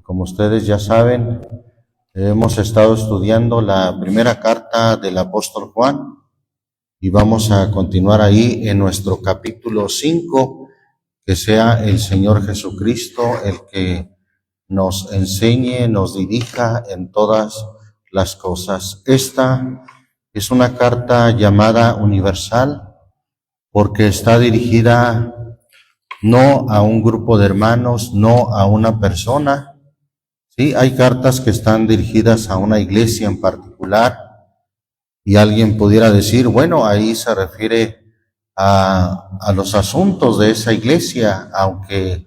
Como ustedes ya saben, hemos estado estudiando la primera carta del apóstol Juan y vamos a continuar ahí en nuestro capítulo 5, que sea el Señor Jesucristo el que nos enseñe, nos dirija en todas las cosas. Esta es una carta llamada universal porque está dirigida no a un grupo de hermanos, no a una persona. Sí, hay cartas que están dirigidas a una iglesia en particular y alguien pudiera decir, bueno, ahí se refiere a los asuntos de esa iglesia, aunque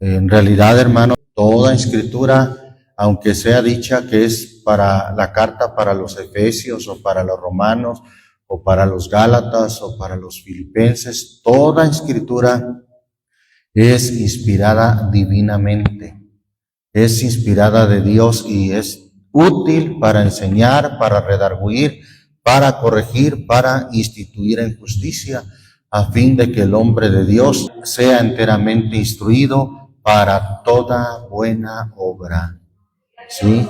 en realidad, hermano, toda escritura, aunque sea dicha que es para la carta para los efesios o para los romanos o para los gálatas o para los filipenses, toda escritura es inspirada divinamente. Es inspirada de Dios y es útil para enseñar, para redarguir, para corregir, para instituir en justicia, a fin de que el hombre de Dios sea enteramente instruido para toda buena obra. ¿Sí?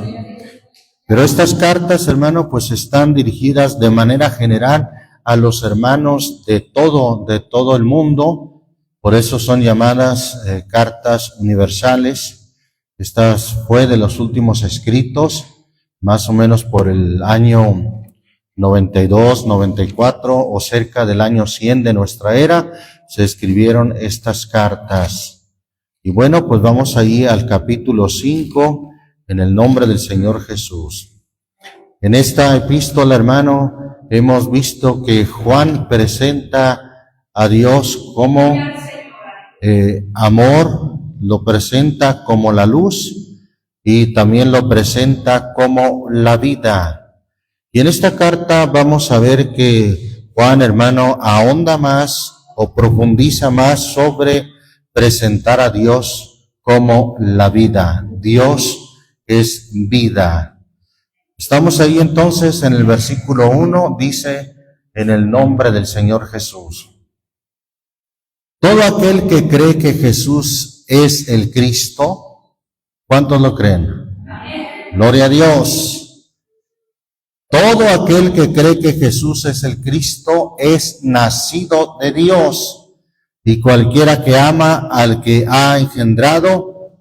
Pero estas cartas, hermano, pues están dirigidas de manera general a los hermanos de todo el mundo. Por eso son llamadas cartas universales. Esta fue de los últimos escritos, más o menos por el año 92, 94 o cerca del año 100 de nuestra era, se escribieron estas cartas. Y bueno, pues vamos ahí al capítulo 5, en el nombre del Señor Jesús. En esta epístola, hermano, hemos visto que Juan presenta a Dios como amor, lo presenta como la luz y también lo presenta como la vida. Y en esta carta vamos a ver que Juan, hermano, ahonda más o profundiza más sobre presentar a Dios como la vida. Dios es vida. Estamos ahí entonces en el versículo 1, dice, en el nombre del Señor Jesús. Todo aquel que cree que Jesús es el Cristo, ¿cuántos lo creen? Amén. Gloria a Dios. Todo aquel que cree que Jesús es el Cristo es nacido de Dios, y cualquiera que ama al que ha engendrado,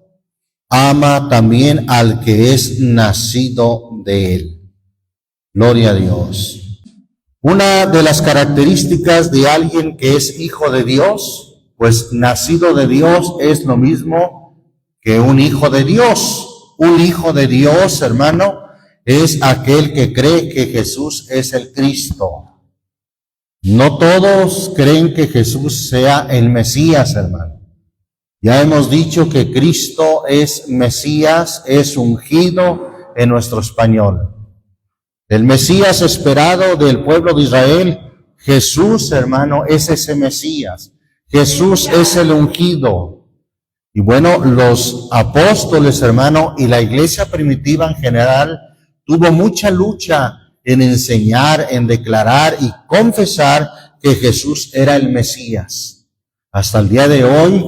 ama también al que es nacido de él. Gloria a Dios. Una de las características de alguien que es hijo de Dios, pues nacido de Dios es lo mismo que un hijo de Dios. Un hijo de Dios, hermano, es aquel que cree que Jesús es el Cristo. No todos creen que Jesús sea el Mesías, hermano. Ya hemos dicho que Cristo es Mesías, es ungido en nuestro español. El Mesías esperado del pueblo de Israel, Jesús, hermano, es ese Mesías. Jesús es el ungido. Y bueno, los apóstoles, hermano, y la iglesia primitiva en general tuvo mucha lucha en enseñar, en declarar y confesar que Jesús era el Mesías. Hasta el día de hoy,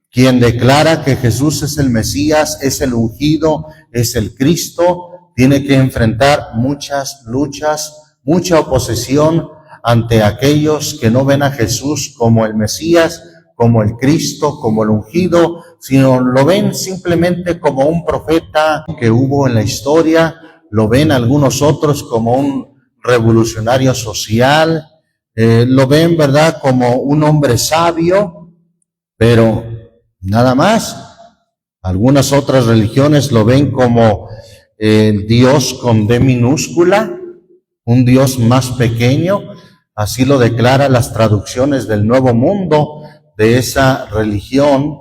quien declara que Jesús es el Mesías, es el ungido, es el Cristo, tiene que enfrentar muchas luchas, mucha oposición ante aquellos que no ven a Jesús como el Mesías, como el Cristo, como el ungido, sino lo ven simplemente como un profeta que hubo en la historia, lo ven algunos otros como un revolucionario social, lo ven, ¿verdad?, como un hombre sabio, pero nada más. Algunas otras religiones lo ven como Dios con D minúscula, un Dios más pequeño. Así lo declaran las traducciones del Nuevo Mundo de esa religión,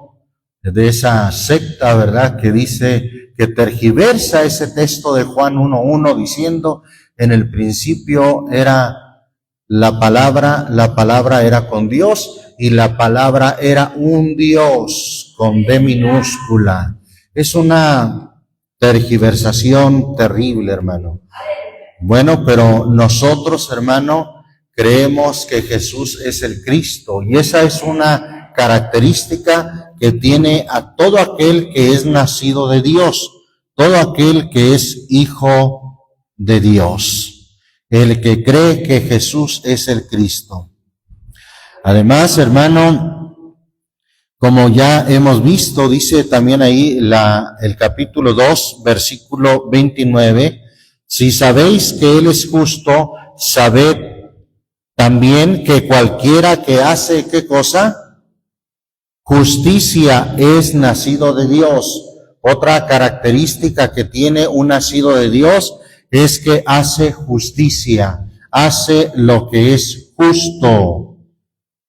de esa secta, ¿verdad?, que dice, que tergiversa ese texto de Juan 1:1 diciendo, en el principio era la palabra era con Dios y la palabra era un Dios con D minúscula. Es una tergiversación terrible, hermano. Bueno, pero nosotros, hermano, creemos que Jesús es el Cristo y esa es una característica que tiene a todo aquel que es nacido de Dios, todo aquel que es hijo de Dios, el que cree que Jesús es el Cristo. Además, hermano, como ya hemos visto, dice también ahí el capítulo 2, versículo 29, si sabéis que Él es justo, sabed también que cualquiera que hace, ¿qué cosa? Justicia es nacido de Dios. Otra característica que tiene un nacido de Dios es que hace justicia, hace lo que es justo.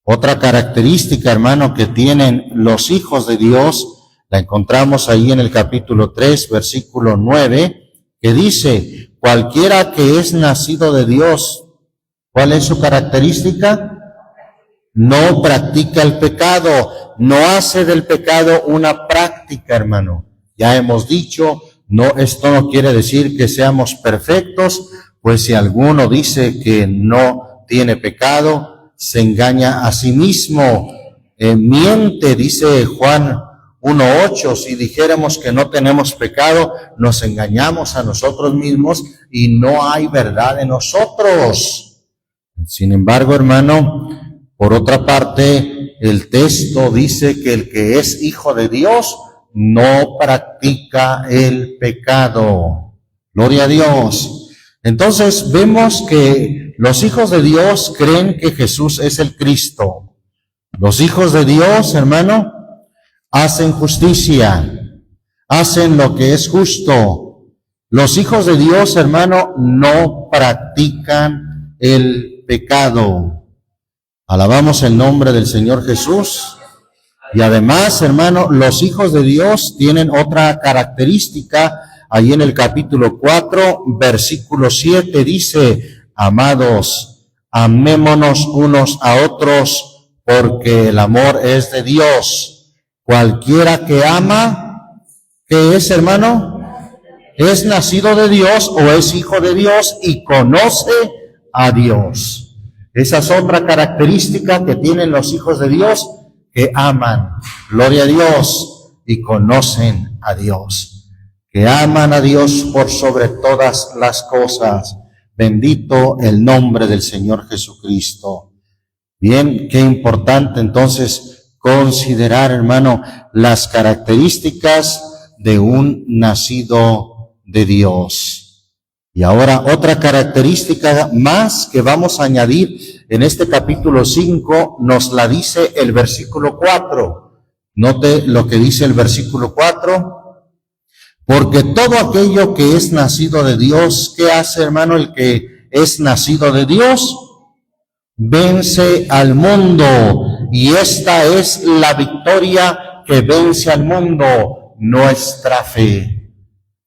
Otra característica, hermano, que tienen los hijos de Dios, la encontramos ahí en el capítulo 3, versículo 9, que dice, cualquiera que es nacido de Dios, ¿cuál es su característica? No practica el pecado, no hace del pecado una práctica, hermano. Ya hemos dicho, esto no quiere decir que seamos perfectos, pues si alguno dice que no tiene pecado, se engaña a sí mismo, miente, dice Juan 1:8, si dijéramos que no tenemos pecado, nos engañamos a nosotros mismos y no hay verdad en nosotros. Sin embargo, hermano, por otra parte, el texto dice que el que es hijo de Dios no practica el pecado. Gloria a Dios. Entonces vemos que los hijos de Dios creen que Jesús es el Cristo. Los hijos de Dios, hermano, hacen justicia, hacen lo que es justo. Los hijos de Dios, hermano, no practican el pecado. Alabamos el nombre del Señor Jesús. Y además, hermano, los hijos de Dios tienen otra característica. Ahí en el capítulo 4, versículo 7 dice, amados, amémonos unos a otros, porque el amor es de Dios. Cualquiera que ama, ¿qué es, hermano? Es nacido de Dios o es hijo de Dios y conoce a Dios. Esa es otra característica que tienen los hijos de Dios, que aman, gloria a Dios, y conocen a Dios, que aman a Dios por sobre todas las cosas. Bendito el nombre del Señor Jesucristo. Bien, qué importante entonces considerar, hermano, las características de un nacido de Dios. Y ahora otra característica más que vamos a añadir en este capítulo 5 nos la dice el versículo 4. Note lo que dice el versículo 4. Porque todo aquello que es nacido de Dios, ¿qué hace, hermano, el que es nacido de Dios? Vence al mundo. Y esta es la victoria que vence al mundo, nuestra fe.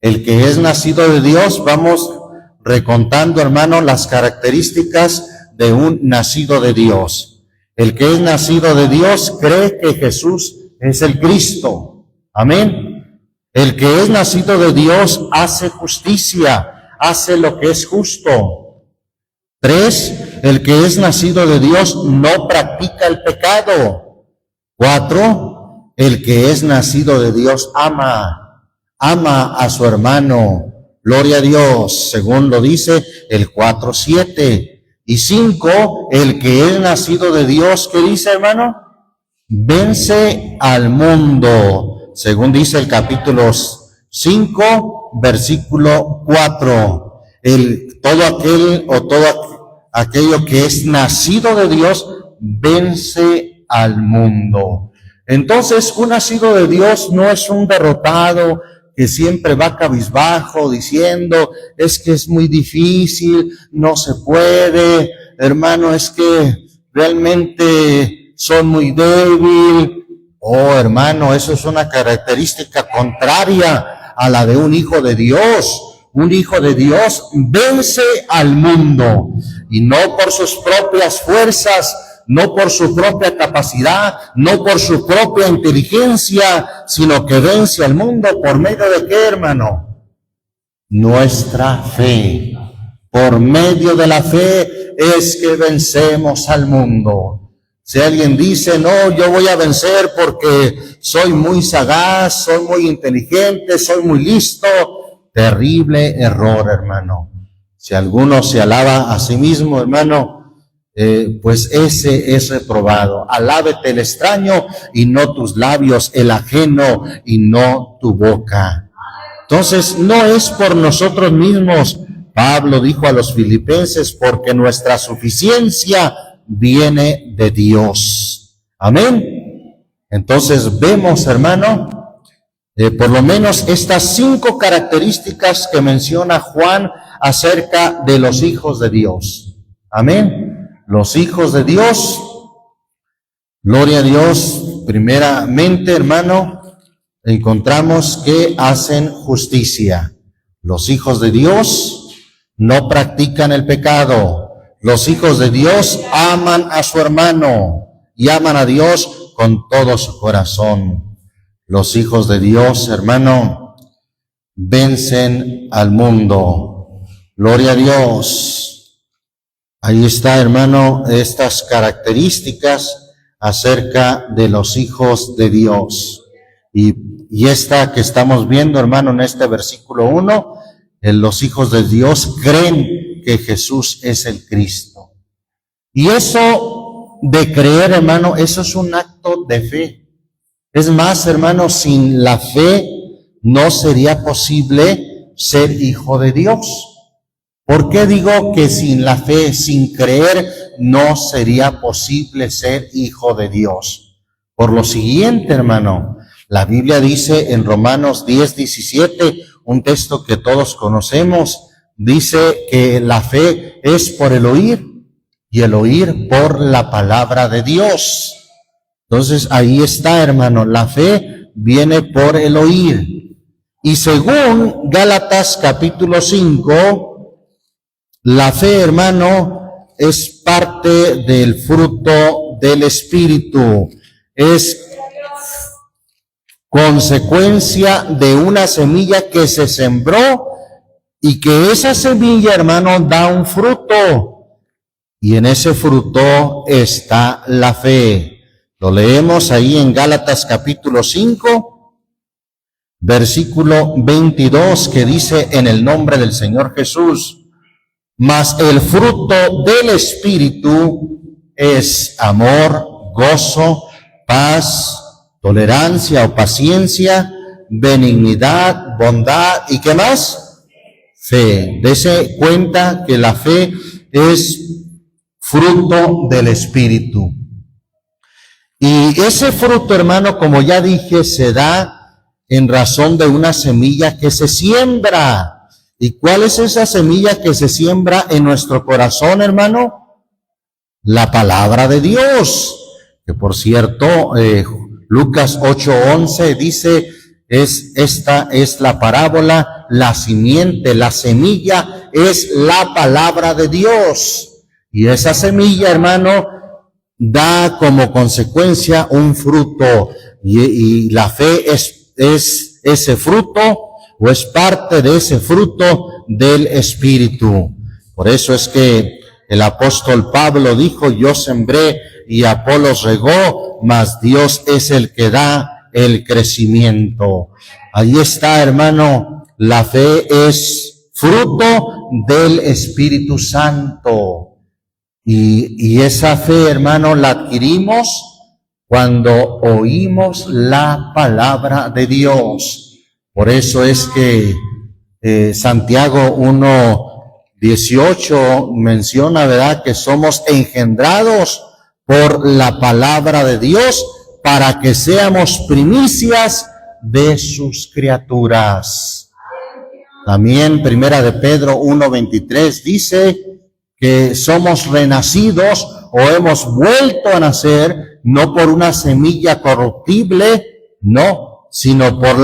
El que es nacido de Dios, vamos recontando, hermano, las características de un nacido de Dios. El que es nacido de Dios cree que Jesús es el Cristo. Amén. El que es nacido de Dios hace justicia, hace lo que es justo. 3, el que es nacido de Dios no practica el pecado. 4, el que es nacido de Dios ama a su hermano. Gloria a Dios, según lo dice el 4:7. Y 5, el que es nacido de Dios, ¿qué dice, hermano? Vence al mundo, según dice el capítulo 5, versículo 4. Todo aquello que es nacido de Dios vence al mundo. Entonces, un nacido de Dios no es un derrotado que siempre va cabizbajo diciendo, es que es muy difícil, no se puede, hermano, es que realmente son muy débil. Oh, hermano, eso es una característica contraria a la de un hijo de Dios. Un hijo de Dios vence al mundo, y no por sus propias fuerzas, no por su propia capacidad, no por su propia inteligencia, sino que vence al mundo por medio de ¿qué, hermano? Nuestra fe. Por medio de la fe es que vencemos al mundo. Si alguien dice, no, yo voy a vencer porque soy muy sagaz, soy muy inteligente, soy muy listo, terrible error, hermano. Si alguno se alaba a sí mismo, hermano, pues ese es reprobado. Alábete el extraño y no tus labios, el ajeno y no tu boca. Entonces, no es por nosotros mismos. Pablo dijo a los filipenses, porque nuestra suficiencia viene de Dios. Amén. Entonces vemos, hermano, por lo menos estas 5 características que menciona Juan acerca de los hijos de Dios. Amén. Los hijos de Dios, gloria a Dios, primeramente, hermano, encontramos que hacen justicia. Los hijos de Dios no practican el pecado. Los hijos de Dios aman a su hermano y aman a Dios con todo su corazón. Los hijos de Dios, hermano, vencen al mundo. Gloria a Dios. Ahí está, hermano, estas características acerca de los hijos de Dios. Y esta que estamos viendo, hermano, en este versículo 1, los hijos de Dios creen que Jesús es el Cristo. Y eso de creer, hermano, eso es un acto de fe. Es más, hermano, sin la fe no sería posible ser hijo de Dios. ¿Por qué digo que sin la fe, sin creer, no sería posible ser hijo de Dios? Por lo siguiente, hermano, la Biblia dice en Romanos 10:17, un texto que todos conocemos, dice que la fe es por el oír y el oír por la palabra de Dios. Entonces ahí está, hermano, la fe viene por el oír. Y según Gálatas capítulo 5, la fe, hermano, es parte del fruto del Espíritu. Es consecuencia de una semilla que se sembró y que esa semilla, hermano, da un fruto. Y en ese fruto está la fe. Lo leemos ahí en Gálatas capítulo 5, versículo 22, que dice, en el nombre del Señor Jesús, mas el fruto del Espíritu es amor, gozo, paz, tolerancia o paciencia, benignidad, bondad, ¿y qué más? Fe. Dese cuenta que la fe es fruto del Espíritu. Y ese fruto, hermano, como ya dije, se da en razón de una semilla que se siembra. ¿Y cuál es esa semilla que se siembra en nuestro corazón, hermano? La palabra de Dios. Que por cierto, Lucas 8:11 dice, esta es la parábola, la simiente, la semilla es la palabra de Dios. Y esa semilla, hermano, da como consecuencia un fruto. Y la fe es ese fruto, o es parte de ese fruto del Espíritu. Por eso es que el apóstol Pablo dijo, yo sembré y Apolos regó, mas Dios es el que da el crecimiento. Ahí está, hermano, la fe es fruto del Espíritu Santo. Y esa fe, hermano, la adquirimos cuando oímos la palabra de Dios. Por eso es que Santiago 1:18 menciona, ¿verdad?, que somos engendrados por la palabra de Dios para que seamos primicias de sus criaturas. También Primera de Pedro 1:23 dice que somos renacidos o hemos vuelto a nacer no por una semilla corruptible, no, sino por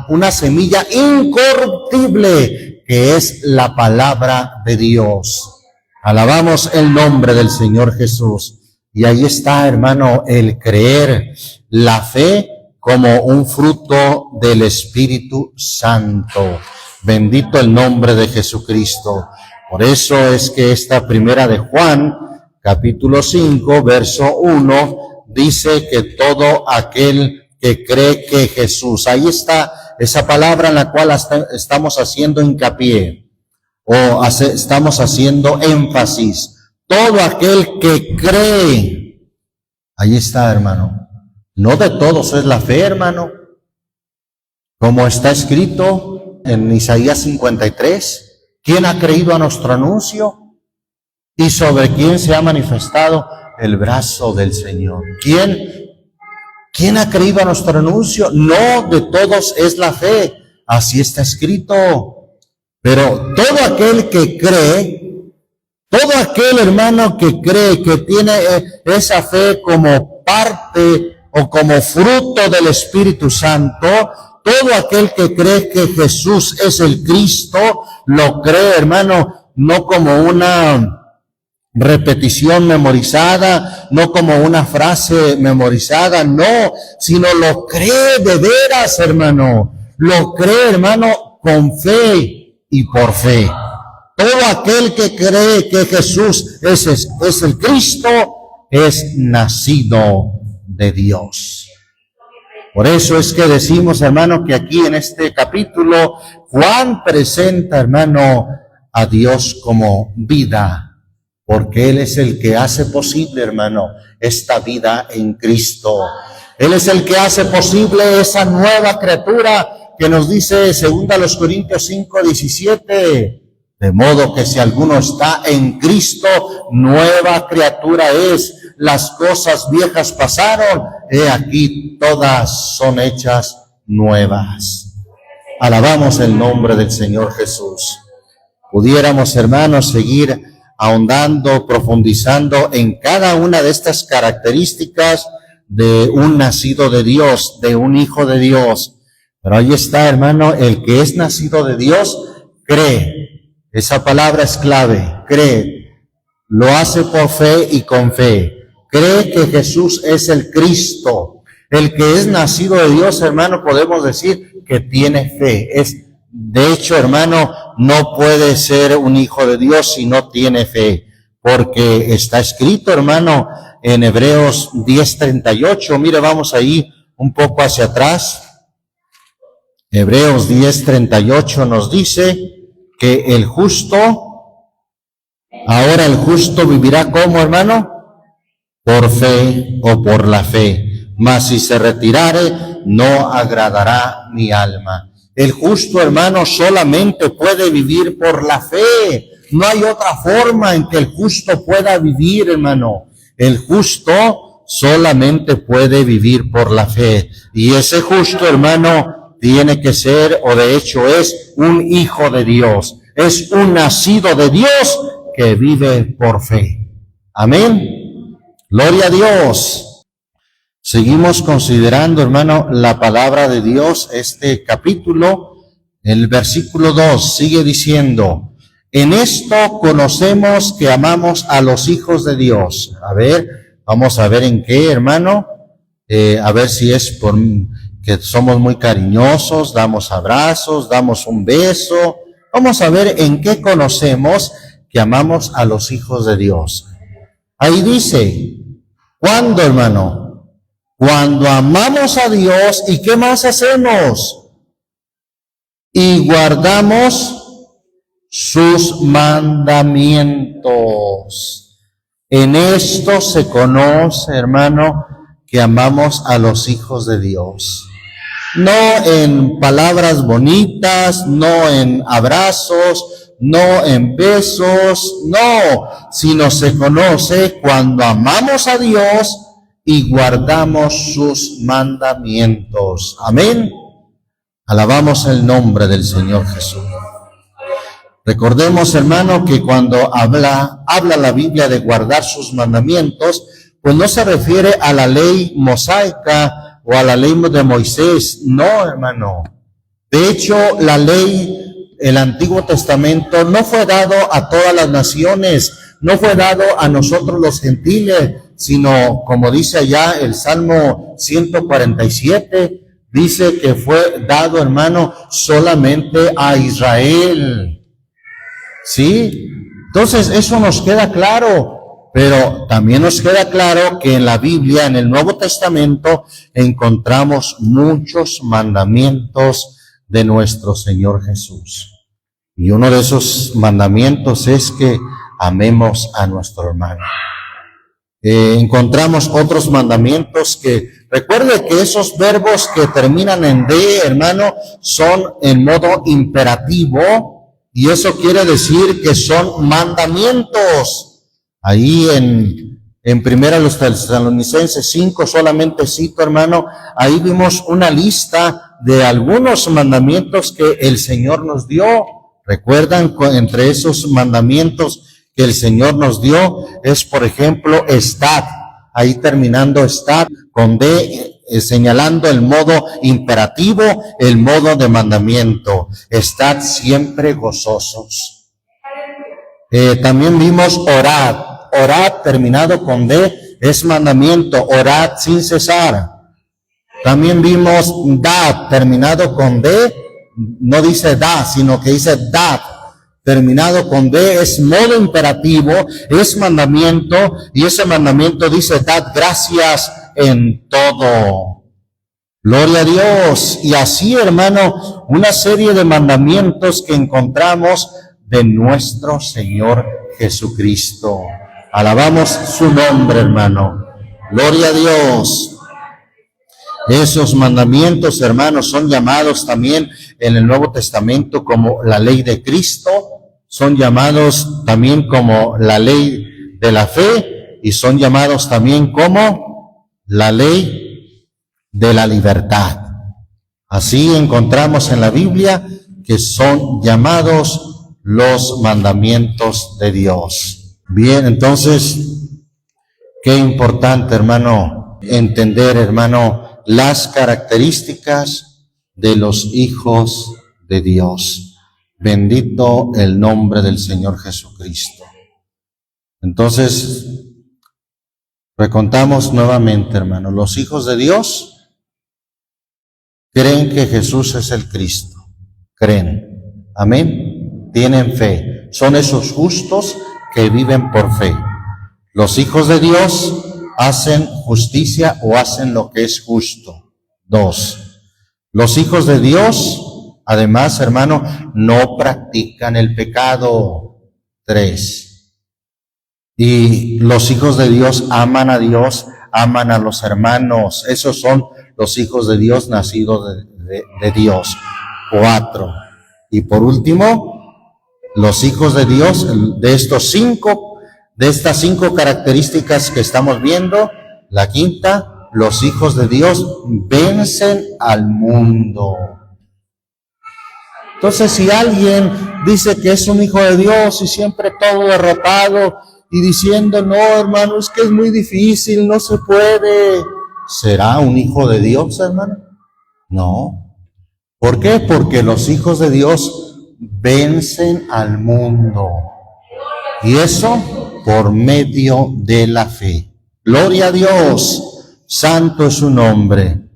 una semilla incorruptible, que es la palabra de Dios. Alabamos el nombre del Señor Jesús. Y ahí está, hermano, el creer, la fe como un fruto del Espíritu Santo. Bendito el nombre de Jesucristo. Por eso es que esta primera de Juan, capítulo 5, verso 1, dice que todo aquel que cree que Jesús, ahí está esa palabra en la cual estamos haciendo hincapié, estamos haciendo énfasis. Todo aquel que cree, ahí está, hermano. No de todos es la fe, hermano. Como está escrito en Isaías 53, ¿quién ha creído a nuestro anuncio? ¿Y sobre quién se ha manifestado el brazo del Señor? ¿Quién ha creído a nuestro anuncio? No de todos es la fe, así está escrito. Pero todo aquel que cree, todo aquel hermano que cree, que tiene esa fe como parte o como fruto del Espíritu Santo, todo aquel que cree que Jesús es el Cristo, lo cree, hermano, no como una repetición memorizada, no como una frase memorizada, no, sino lo cree de veras, hermano. Lo cree, hermano, con fe y por fe. Todo aquel que cree que Jesús es el Cristo, es nacido de Dios. Por eso es que decimos, hermano, que aquí en este capítulo, Juan presenta, hermano, a Dios como vida, porque Él es el que hace posible, hermano, esta vida en Cristo. Él es el que hace posible esa nueva criatura que nos dice 2 Corintios 5:17. De modo que si alguno está en Cristo, nueva criatura es. Las cosas viejas pasaron, he aquí todas son hechas nuevas. Alabamos el nombre del Señor Jesús. Pudiéramos, hermanos, seguir ahondando, profundizando en cada una de estas características de un nacido de Dios, de un hijo de Dios. Pero ahí está, hermano, el que es nacido de Dios, cree. Esa palabra es clave, cree. Lo hace por fe y con fe. Cree que Jesús es el Cristo. El que es nacido de Dios, hermano, podemos decir que tiene fe. De hecho, hermano, no puede ser un hijo de Dios si no tiene fe, porque está escrito, hermano, en Hebreos 10:38. Mire, vamos ahí un poco hacia atrás. Hebreos 10:38 nos dice que el justo, ahora el justo vivirá ¿cómo, hermano? Por fe o por la fe. Mas si se retirare, no agradará mi alma. El justo, hermano, solamente puede vivir por la fe. No hay otra forma en que el justo pueda vivir, hermano. El justo solamente puede vivir por la fe. Y ese justo, hermano, tiene que ser, o de hecho es, un hijo de Dios. Es un nacido de Dios que vive por fe. Amén. Gloria a Dios. Seguimos considerando, hermano, la palabra de Dios. Este capítulo, el versículo 2, sigue diciendo: en esto conocemos que amamos a los hijos de Dios. A ver, vamos a ver en qué, hermano. A ver si es por que somos muy cariñosos, damos abrazos, damos un beso. Vamos a ver en qué conocemos que amamos a los hijos de Dios. Ahí dice, ¿cuándo, hermano? Cuando amamos a Dios, ¿y qué más hacemos? Y guardamos sus mandamientos. En esto se conoce, hermano, que amamos a los hijos de Dios. No en palabras bonitas, no en abrazos, no en besos, no, sino se conoce cuando amamos a Dios y guardamos sus mandamientos. Amén. Alabamos el nombre del Señor Jesús. Recordemos, hermano, que cuando habla la Biblia de guardar sus mandamientos, pues no se refiere a la ley mosaica o a la ley de Moisés. No, hermano. De hecho, la ley, el Antiguo Testamento, no fue dado a todas las naciones, no fue dado a nosotros los gentiles, sino, como dice allá el Salmo 147, dice que fue dado, hermano, solamente a Israel. ¿Sí? Entonces, eso nos queda claro. Pero también nos queda claro que en la Biblia, en el Nuevo Testamento, encontramos muchos mandamientos de nuestro Señor Jesús. Y uno de esos mandamientos es que amemos a nuestro hermano. Encontramos otros mandamientos que, recuerde que esos verbos que terminan en D, hermano, son en modo imperativo, y eso quiere decir que son mandamientos. Ahí en primera los Tesalonicenses 5, solamente cito, hermano, ahí vimos una lista de algunos mandamientos que el Señor nos dio. ¿Recuerdan? Entre esos mandamientos que el Señor nos dio es, por ejemplo, estad. Ahí terminando estad con D, señalando el modo imperativo, el modo de mandamiento. Estad siempre gozosos. También vimos orad. Orad terminado con D es mandamiento. Orad sin cesar. También vimos dad terminado con D. No dice da, sino que dice dad. Terminado con D es modo imperativo, es mandamiento, y ese mandamiento dice dad gracias en todo. Gloria a Dios. Y así, hermano, una serie de mandamientos que encontramos de nuestro Señor Jesucristo. Alabamos su nombre, hermano. Gloria a Dios. Esos mandamientos, hermanos, son llamados también en el Nuevo Testamento como la ley de Cristo, son llamados también como la ley de la fe, y son llamados también como la ley de la libertad. Así encontramos en la Biblia que son llamados los mandamientos de Dios. Bien, entonces, qué importante, hermano, entender, hermano, las características de los hijos de Dios. Bendito el nombre del Señor Jesucristo. Entonces, recontamos nuevamente, hermano, los hijos de Dios creen que Jesús es el Cristo. Creen. Amén. Tienen fe. Son esos justos que viven por fe. Los hijos de Dios hacen justicia o hacen lo que es justo. 2. Los hijos de Dios, además, hermano, no practican el pecado. 3. Y los hijos de Dios aman a Dios, aman a los hermanos. Esos son los hijos de Dios nacidos de Dios. 4. Y por último, los hijos de Dios, de estas 5 características que estamos viendo, la quinta, los hijos de Dios vencen al mundo. Entonces, si alguien dice que es un hijo de Dios y siempre todo derrotado y diciendo, no, hermano, es que es muy difícil, no se puede, ¿será un hijo de Dios, hermano? No. ¿Por qué? Porque los hijos de Dios vencen al mundo. Y eso por medio de la fe. Gloria a Dios. Santo es su nombre.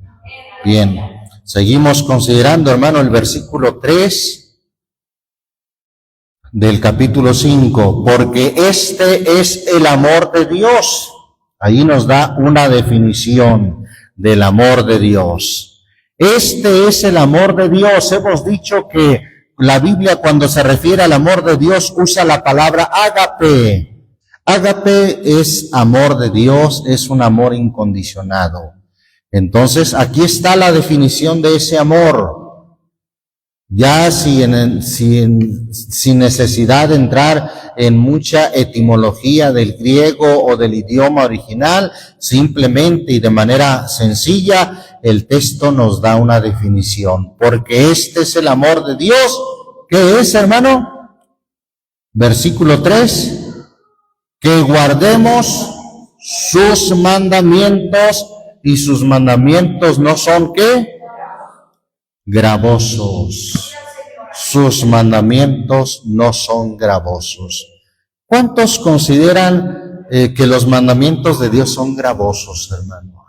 Bien. Seguimos considerando, hermano, el versículo 3 del capítulo 5. Porque este es el amor de Dios. Ahí nos da una definición del amor de Dios. Este es el amor de Dios. Hemos dicho que la Biblia, cuando se refiere al amor de Dios, usa la palabra ágape. Ágape es amor de Dios, es un amor incondicionado. Entonces, aquí está la definición de ese amor. Ya sin necesidad de entrar en mucha etimología del griego o del idioma original, simplemente y de manera sencilla, el texto nos da una definición. Porque este es el amor de Dios. ¿Qué es, hermano? Versículo 3. Que guardemos sus mandamientos, y sus mandamientos no son, ¿qué? Gravosos. Sus mandamientos no son gravosos. ¿Cuántos consideran que los mandamientos de Dios son gravosos, hermano?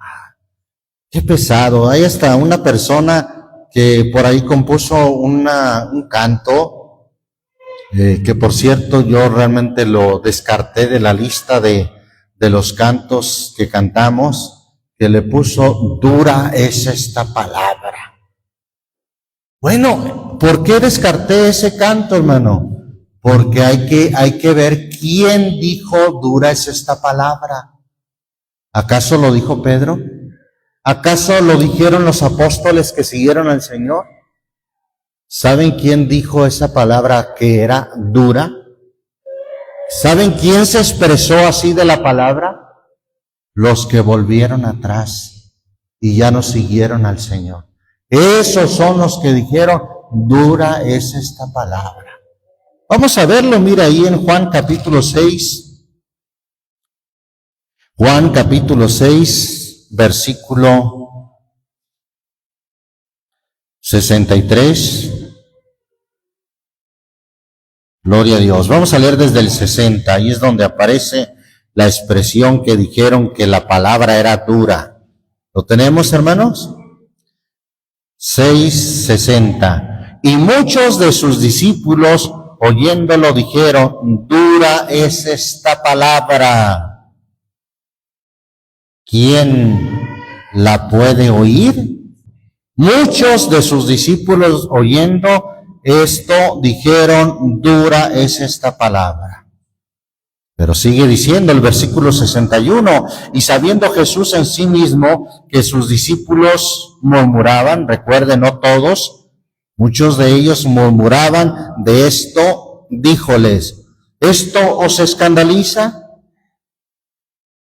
Qué pesado. Hay hasta una persona que por ahí compuso un canto, que por cierto yo realmente lo descarté de la lista de de los cantos que cantamos, que le puso dura es esta palabra. Bueno, ¿por qué descarté ese canto, hermano? Porque hay que ver quién dijo dura es esta palabra. ¿Acaso lo dijo Pedro? ¿Acaso lo dijeron los apóstoles que siguieron al Señor? ¿Saben quién dijo esa palabra que era dura? ¿Saben quién se expresó así de la palabra? Los que volvieron atrás y ya no siguieron al Señor. Esos son los que dijeron, dura es esta palabra. Vamos a verlo, mira ahí en Juan capítulo 6. Juan capítulo 6, versículo 63. Gloria a Dios. Vamos a leer desde el 60, ahí es donde aparece la expresión que dijeron que la palabra era dura. ¿Lo tenemos, hermanos? 6:60. Y muchos de sus discípulos, oyéndolo, dijeron, dura es esta palabra. ¿Quién la puede oír? Muchos de sus discípulos, oyendo esto, dijeron, dura es esta palabra. Pero sigue diciendo el versículo 61, y sabiendo Jesús en sí mismo que sus discípulos murmuraban, recuerden, no todos, muchos de ellos murmuraban de esto, díjoles, ¿esto os escandaliza?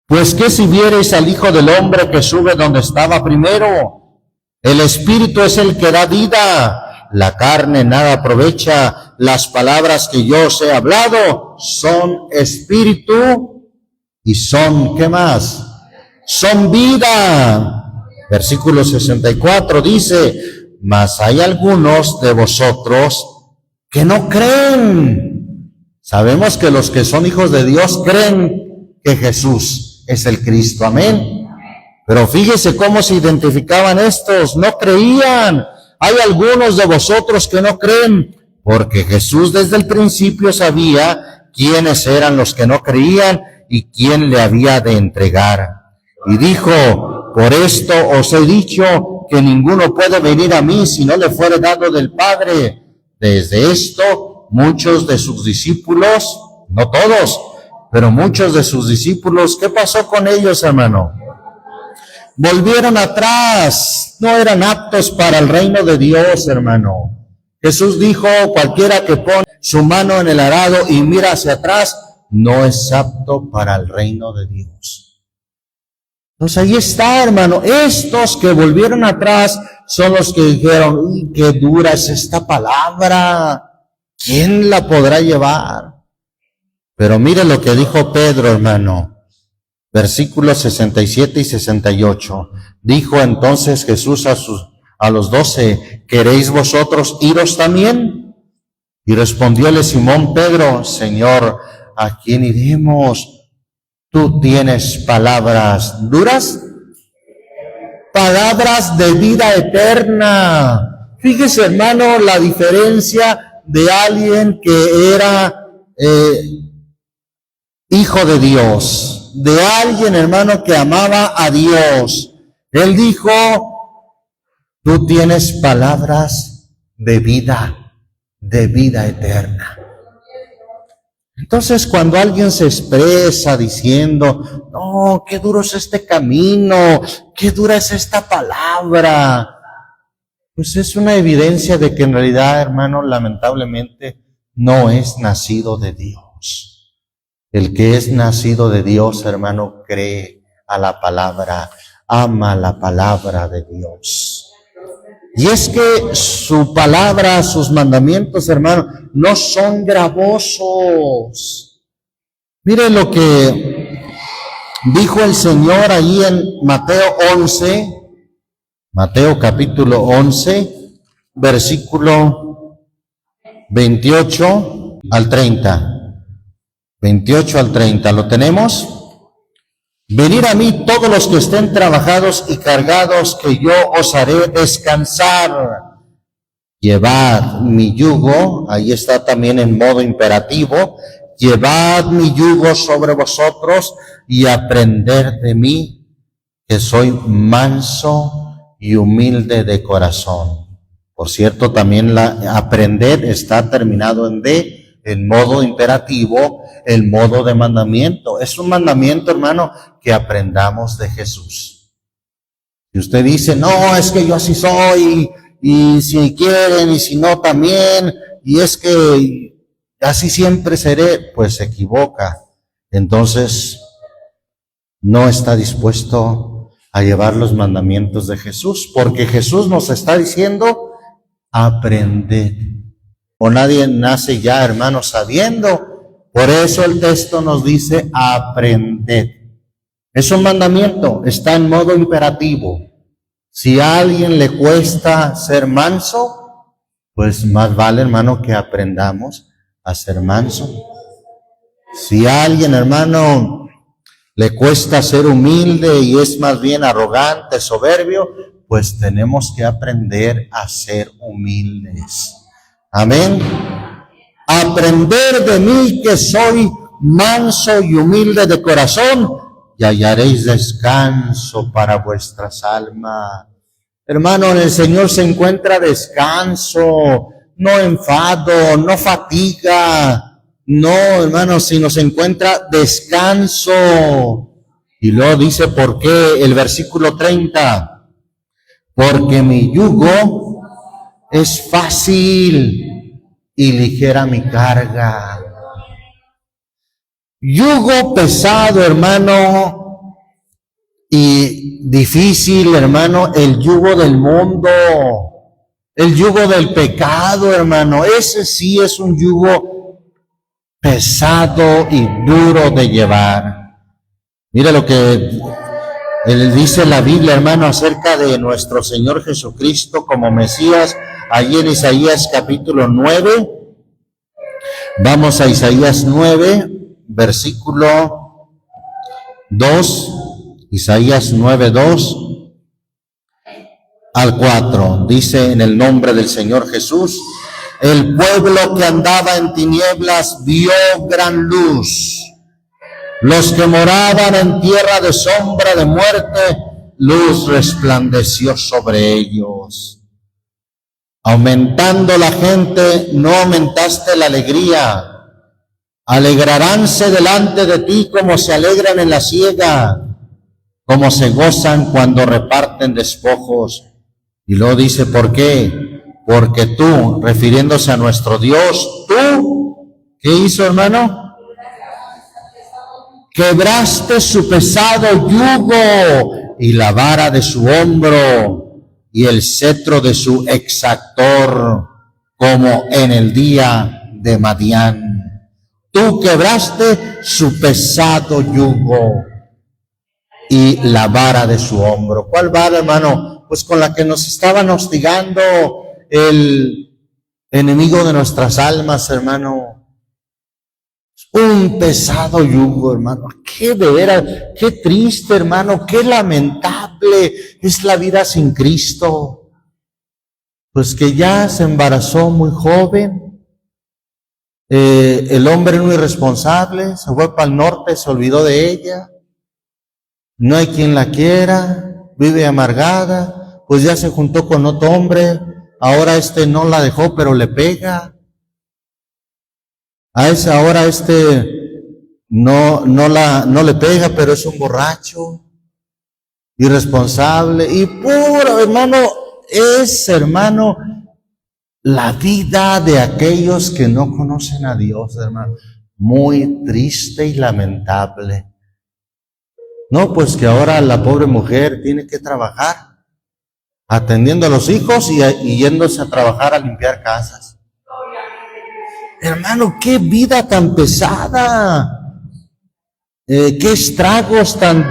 Pues qué si viereis al Hijo del Hombre que sube donde estaba primero. El Espíritu es el que da vida, la carne nada aprovecha. Las palabras que yo os he hablado son espíritu y son, ¿qué más? Son vida. Versículo 64 dice, mas hay algunos de vosotros que no creen. Sabemos que los que son hijos de Dios creen que Jesús es el Cristo, amén. Pero fíjese cómo se identificaban estos, no creían. Hay algunos de vosotros que no creen, porque Jesús desde el principio sabía quiénes eran los que no creían y quién le había de entregar. Y dijo, por esto os he dicho que ninguno puede venir a mí si no le fuere dado del Padre. Desde esto, muchos de sus discípulos, no todos, pero muchos de sus discípulos, ¿qué pasó con ellos, hermano? Volvieron atrás, no eran aptos para el reino de Dios, hermano. Jesús dijo, cualquiera que pone su mano en el arado y mira hacia atrás, no es apto para el reino de Dios. Entonces ahí está, hermano, estos que volvieron atrás son los que dijeron, uy, qué dura es esta palabra, ¿quién la podrá llevar? Pero mire lo que dijo Pedro, hermano. Versículos 67 y 68. Dijo entonces Jesús a los 12, ¿queréis vosotros iros también? Y respondióle Simón Pedro, Señor, ¿a quién iremos? Tú tienes palabras duras, palabras de vida eterna. Fíjese, hermano, la diferencia de alguien que era hijo de Dios, de alguien, hermano, que amaba a Dios. Él dijo, tú tienes palabras de vida eterna. Entonces, cuando alguien se expresa diciendo, no, qué duro es este camino, qué dura es esta palabra, pues es una evidencia de que en realidad, hermano, lamentablemente no es nacido de Dios. El que es nacido de Dios, hermano, cree a la palabra, ama la palabra de Dios. Y es que su palabra, sus mandamientos, hermano, no son gravosos. Mire lo que dijo el Señor ahí en Mateo 11, Mateo capítulo 11, versículo 28 al 30. 28 al 30, ¿lo tenemos? Venid a mí todos los que estén trabajados y cargados, que yo os haré descansar. Llevad mi yugo, ahí está también en modo imperativo, llevad mi yugo sobre vosotros y aprended de mí, que soy manso y humilde de corazón. Por cierto, también la aprender está terminado en D, el modo imperativo, el modo de mandamiento. Es un mandamiento, hermano, que aprendamos de Jesús. Si usted dice, no, es que yo así soy, y si quieren, y si no también, y es que así siempre seré, pues se equivoca. Entonces, no está dispuesto a llevar los mandamientos de Jesús, porque Jesús nos está diciendo, aprended. O nadie nace ya, hermano, sabiendo. Por eso el texto nos dice, aprended. Es un mandamiento, está en modo imperativo. Si a alguien le cuesta ser manso, pues más vale, hermano, que aprendamos a ser manso. Si a alguien, hermano, le cuesta ser humilde y es más bien arrogante, soberbio, pues tenemos que aprender a ser humildes. Amén. Aprender de mí, que soy manso y humilde de corazón, y hallaréis descanso para vuestras almas. Hermano, en el Señor se encuentra descanso, no enfado, no fatiga. No, hermano, sino se encuentra descanso. Y luego dice, ¿por qué? El versículo 30. Porque mi yugo es fácil y ligera mi carga. Yugo pesado, hermano, y difícil, hermano, el yugo del mundo, el yugo del pecado, hermano. Ese sí es un yugo pesado y duro de llevar. Mira lo que dice la Biblia, hermano, acerca de nuestro Señor Jesucristo como Mesías, allí en Isaías capítulo 9. Vamos a Isaías 9, versículo 2, Isaías 9, 2 al 4. Dice, en el nombre del Señor Jesús, el pueblo que andaba en tinieblas vio gran luz. Los que moraban en tierra de sombra de muerte, luz resplandeció sobre ellos. Aumentando la gente, no aumentaste la alegría. Alegraránse delante de ti como se alegran en la siega, como se gozan cuando reparten despojos. Y luego dice, ¿por qué? Porque tú, refiriéndose a nuestro Dios, tú, ¿qué hizo, hermano? Quebraste su pesado yugo y la vara de su hombro y el cetro de su exactor, como en el día de Madián. Tú quebraste su pesado yugo y la vara de su hombro. ¿Cuál vara, hermano? Pues con la que nos estaban hostigando el enemigo de nuestras almas, hermano. Un pesado yugo, hermano. Qué de veras, qué triste, hermano, qué lamentable es la vida sin Cristo. Pues que ya se embarazó muy joven, el hombre muy irresponsable, se fue para el norte, se olvidó de ella, no hay quien la quiera, vive amargada, pues ya se juntó con otro hombre, ahora no la dejó, pero le pega. A esa hora no le pega, pero es un borracho, irresponsable y puro, hermano. Es, hermano, la vida de aquellos que no conocen a Dios, hermano. Muy triste y lamentable. No, pues que ahora la pobre mujer tiene que trabajar, atendiendo a los hijos y yéndose a trabajar a limpiar casas. Hermano, qué vida tan pesada, qué estragos tan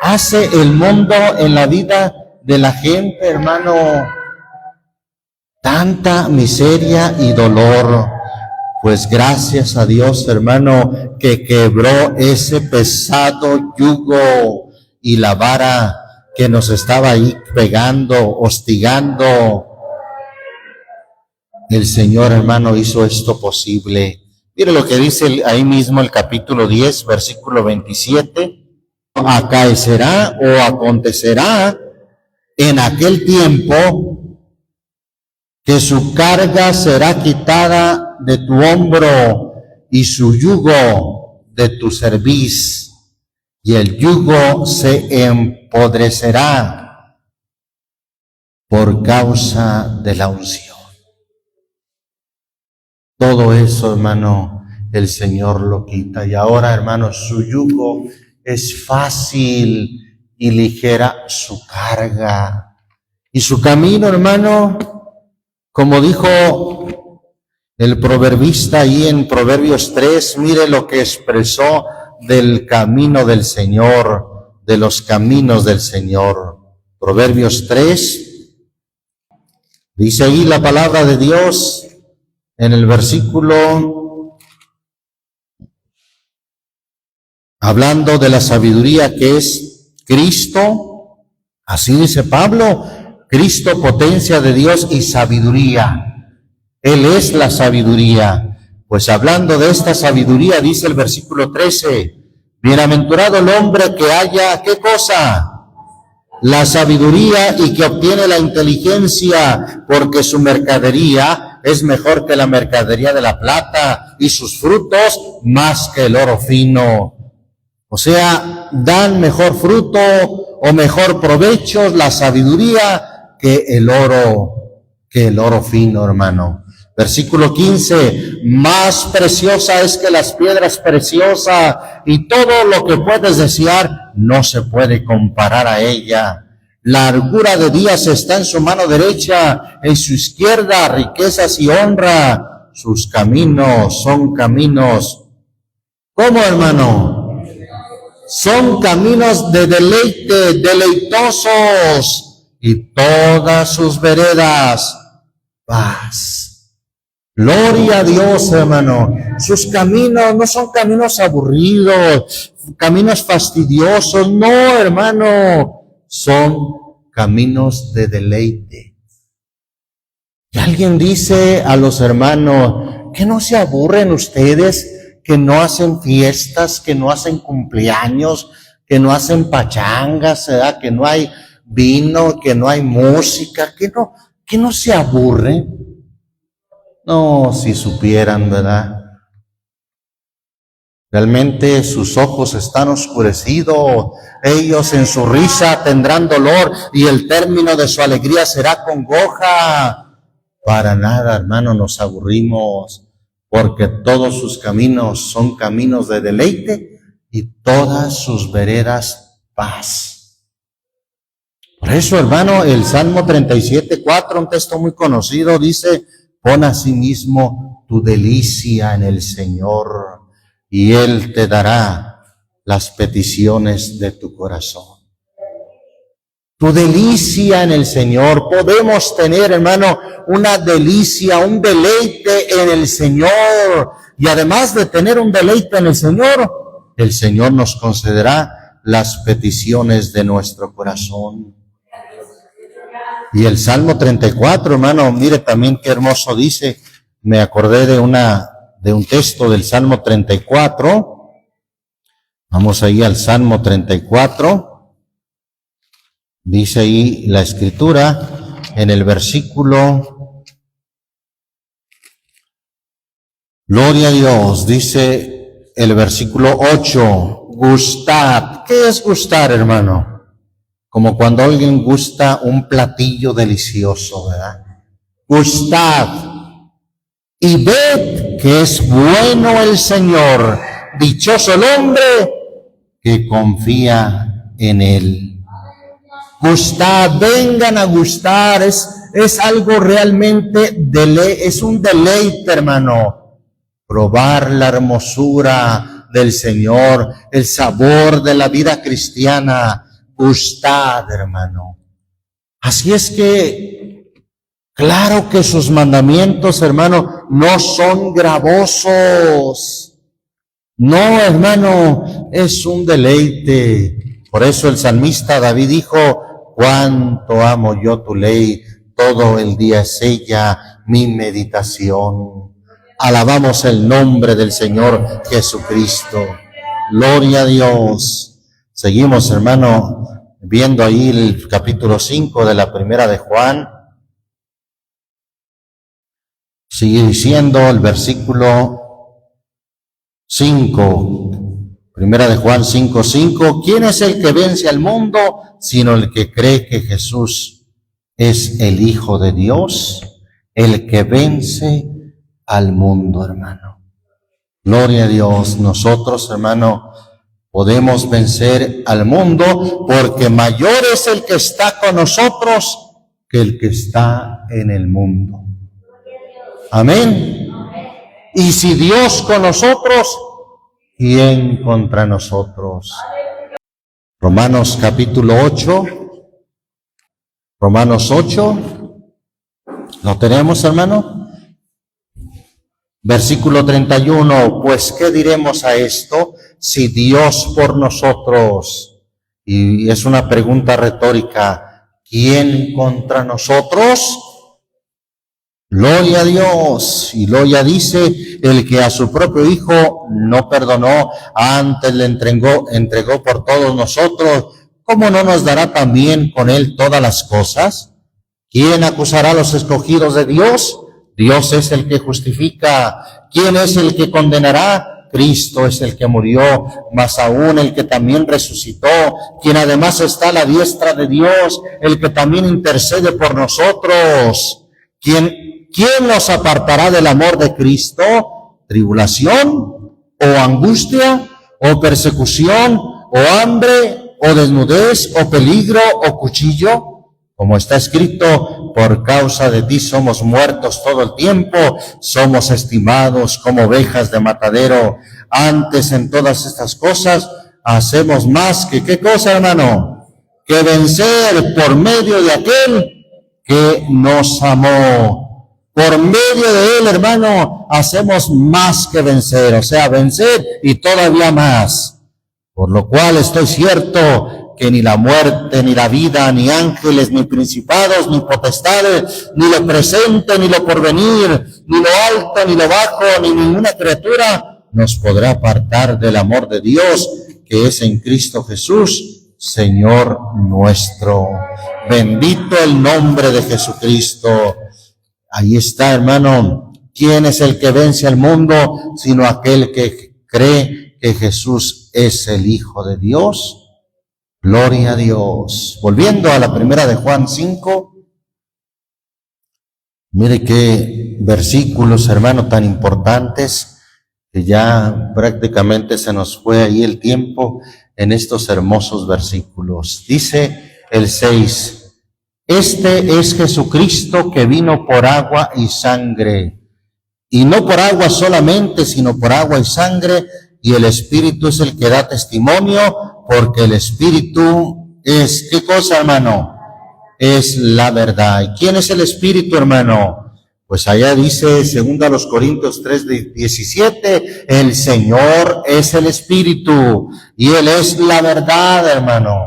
hace el mundo en la vida de la gente, hermano. Tanta miseria y dolor. Pues gracias a Dios, hermano, que quebró ese pesado yugo y la vara que nos estaba ahí pegando, hostigando. El Señor, hermano, hizo esto posible. Mire lo que dice ahí mismo el capítulo 10, versículo 27. Acaecerá o acontecerá en aquel tiempo que su carga será quitada de tu hombro y su yugo de tu cerviz, y el yugo se empodrecerá por causa de la unción. Todo eso, hermano, el Señor lo quita. Y ahora, hermano, su yugo es fácil y ligera su carga. Y su camino, hermano, como dijo el proverbista ahí en Proverbios 3, mire lo que expresó del camino del Señor, de los caminos del Señor. Proverbios 3, dice ahí la palabra de Dios en el versículo, hablando de la sabiduría que es Cristo, así dice Pablo, Cristo, potencia de Dios y sabiduría. Él es la sabiduría. Pues hablando de esta sabiduría, dice el versículo 13, bienaventurado el hombre que haya, ¿qué cosa? La sabiduría y que obtiene la inteligencia, porque su mercadería es mejor que la mercadería de la plata y sus frutos más que el oro fino. O sea, dan mejor fruto o mejor provecho la sabiduría que el oro fino, hermano. Versículo 15, más preciosa es que las piedras preciosas, y todo lo que puedes desear no se puede comparar a ella. Largura de días está en su mano derecha, en su izquierda riquezas y honra. Sus caminos son caminos, ¿cómo, hermano? Son caminos de deleite, deleitosos, y todas sus veredas, paz. Gloria a Dios, hermano. Sus caminos no son caminos aburridos, caminos fastidiosos, no, hermano, son caminos de deleite. Y alguien dice a los hermanos, ¿que no se aburren ustedes? Que no hacen fiestas, que no hacen cumpleaños, que no hacen pachangas, ¿verdad? Que no hay vino, que no hay música, que no se aburren. No, si supieran, ¿verdad? Realmente sus ojos están oscurecidos, ellos en su risa tendrán dolor y el término de su alegría será congoja. Para nada, hermano, nos aburrimos, porque todos sus caminos son caminos de deleite y todas sus veredas paz. Por eso, hermano, el Salmo 37:4, un texto muy conocido, dice, pon a sí mismo tu delicia en el Señor, y Él te dará las peticiones de tu corazón. Tu delicia en el Señor. Podemos tener, hermano, una delicia, un deleite en el Señor. Y además de tener un deleite en el Señor nos concederá las peticiones de nuestro corazón. Y el Salmo 34, hermano, mire también qué hermoso dice. Me acordé de un texto del Salmo 34. Vamos ahí al Salmo 34. Dice ahí la Escritura en el versículo, gloria a Dios, dice el versículo 8, gustad. ¿Qué es gustar, hermano? Como cuando alguien gusta un platillo delicioso, ¿verdad? Gustad y ved que es bueno el Señor, dichoso el hombre que confía en Él. Gustad, vengan a gustar, es algo realmente, es un deleite, hermano, probar la hermosura del Señor, el sabor de la vida cristiana. Gustad, hermano. Así es que, claro que sus mandamientos, hermano, no son gravosos. No, hermano, es un deleite. Por eso el salmista David dijo, cuánto amo yo tu ley, todo el día es ella mi meditación. Alabamos el nombre del Señor Jesucristo. Gloria a Dios. Seguimos, hermano, viendo ahí el capítulo 5 de la primera de Juan. Sigue diciendo el versículo 5. Primera de Juan 5:5. ¿Quién es el que vence al mundo sino el que cree que Jesús es el Hijo de Dios? El que vence al mundo, hermano. Gloria a Dios. Nosotros, hermano, podemos vencer al mundo porque mayor es el que está con nosotros que el que está en el mundo. Amén. Y si Dios con nosotros, ¿quién contra nosotros? Romanos capítulo 8. Romanos 8. ¿Lo tenemos, hermano? Versículo 31. Pues, ¿qué diremos a esto? Si Dios por nosotros, y es una pregunta retórica, ¿quién contra nosotros? Gloria a Dios. Y Gloria dice, el que a su propio Hijo no perdonó, antes le entregó por todos nosotros, ¿cómo no nos dará también con él todas las cosas? ¿Quién acusará a los escogidos de Dios? Dios es el que justifica. ¿Quién es el que condenará? Cristo es el que murió, más aún el que también resucitó, quien además está a la diestra de Dios, el que también intercede por nosotros. ¿Quién nos apartará del amor de Cristo? ¿Tribulación? ¿O angustia? ¿O persecución? ¿O hambre? ¿O desnudez? ¿O peligro? ¿O cuchillo? Como está escrito, por causa de ti somos muertos todo el tiempo, somos estimados como ovejas de matadero. Antes en todas estas cosas hacemos más que, ¿qué cosa, hermano? Que vencer por medio de aquel que nos amó. Por medio de él, hermano, hacemos más que vencer, o sea, vencer y todavía más. Por lo cual estoy cierto que ni la muerte, ni la vida, ni ángeles, ni principados, ni potestades, ni lo presente, ni lo porvenir, ni lo alto, ni lo bajo, ni ninguna criatura nos podrá apartar del amor de Dios que es en Cristo Jesús, Señor nuestro. Bendito el nombre de Jesucristo. Ahí está, hermano. ¿Quién es el que vence al mundo sino aquel que cree que Jesús es el Hijo de Dios? Gloria a Dios. Volviendo a la primera de Juan 5, mire qué versículos, hermano, tan importantes, que ya prácticamente se nos fue ahí el tiempo en estos hermosos versículos. Dice el 6, este es Jesucristo que vino por agua y sangre, y no por agua solamente, sino por agua y sangre, y el Espíritu es el que da testimonio, porque el Espíritu es, ¿qué cosa, hermano? Es la verdad. ¿Y quién es el Espíritu, hermano? Pues allá dice, 2 Corintios 3:17, el Señor es el Espíritu, y Él es la verdad, hermano.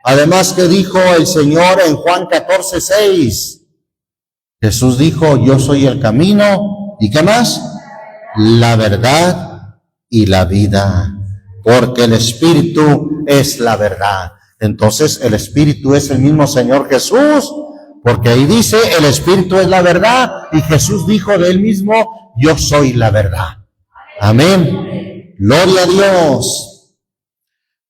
Además, ¿qué dijo el Señor en Juan 14:6? Jesús dijo, yo soy el camino, ¿y qué más? La verdad y la vida, porque el Espíritu es la verdad. Entonces el Espíritu es el mismo Señor Jesús, porque ahí dice, el Espíritu es la verdad, y Jesús dijo de él mismo, yo soy la verdad. Amén. Gloria a Dios.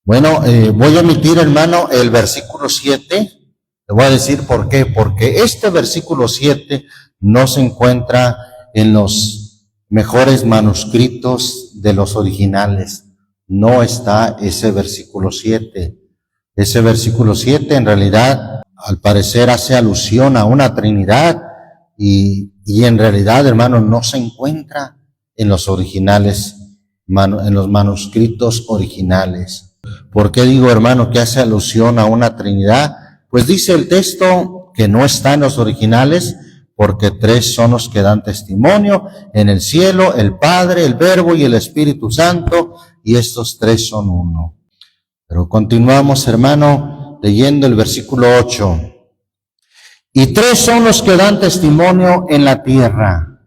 Bueno, voy a omitir, hermano, el versículo 7. Le voy a decir por qué. Porque este versículo 7 no se encuentra en los mejores manuscritos de los originales. No está ese versículo 7. Ese versículo 7 en realidad, al parecer, hace alusión a una Trinidad y en realidad, hermano, no se encuentra en los originales, en los manuscritos originales. ¿Por qué digo, hermano, que hace alusión a una Trinidad? Pues dice el texto que no está en los originales, porque 3 son los que dan testimonio en el cielo, el Padre, el Verbo y el Espíritu Santo, y estos 3 son uno. Pero continuamos, hermano, leyendo el versículo 8. Y 3 son los que dan testimonio en la tierra,